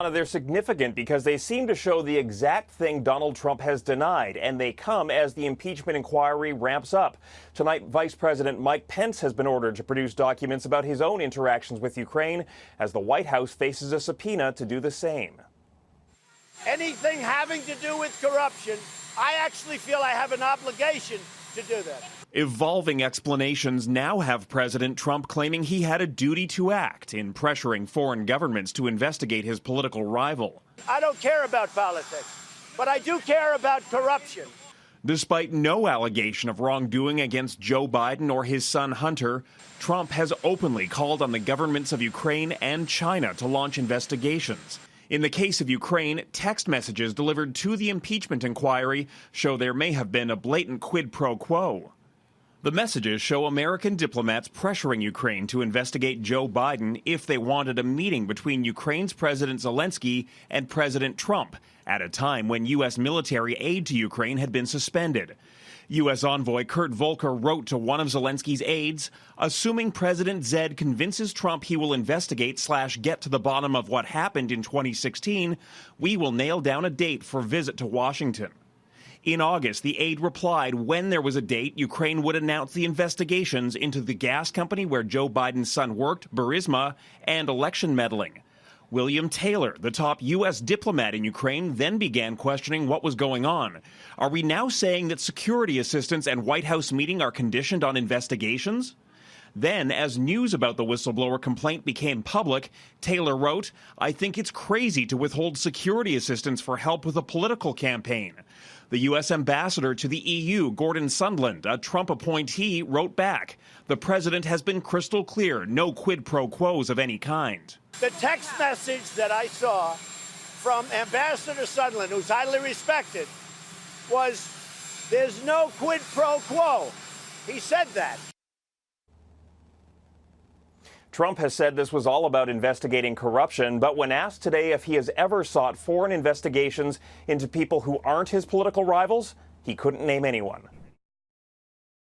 They're significant because they seem to show the exact thing Donald Trump has denied, and they come as the impeachment inquiry ramps up. Tonight, Vice President Mike Pence has been ordered to produce documents about his own interactions with Ukraine as the White House faces a subpoena to do the same. Anything having to do with corruption, I actually feel I have an obligation to do that. Evolving explanations now have President Trump claiming he had a duty to act in pressuring foreign governments to investigate his political rival. I don't care about politics, but I do care about corruption. Despite no allegation of wrongdoing against Joe Biden or his son Hunter, Trump has openly called on the governments of Ukraine and China to launch investigations. In the case of Ukraine, text messages delivered to the impeachment inquiry show there may have been a blatant quid pro quo. The messages show American diplomats pressuring Ukraine to investigate Joe Biden if they wanted a meeting between Ukraine's President Zelensky and President Trump at a time when U.S. military aid to Ukraine had been suspended. U.S. envoy Kurt Volker wrote to one of Zelensky's aides, assuming President Zed convinces Trump he will investigate/get to the bottom of what happened in 2016, we will nail down a date for visit to Washington. In August, the aide replied when there was a date, Ukraine would announce the investigations into the gas company where Joe Biden's son worked, Burisma, and election meddling. William Taylor, the top U.S. diplomat in Ukraine, then began questioning what was going on. Are we now saying that security assistance and White House meeting are conditioned on investigations? Then, as news about the whistleblower complaint became public, Taylor wrote, "I think it's crazy to withhold security assistance for help with a political campaign." The U.S. ambassador to the EU, Gordon Sondland, a Trump appointee, wrote back, "The president has been crystal clear, no quid pro quos of any kind." The text message that I saw from Ambassador Sondland, who's highly respected, was, "There's no quid pro quo." He said that. Trump has said this was all about investigating corruption, but when asked today if he has ever sought foreign investigations into people who aren't his political rivals, he couldn't name anyone.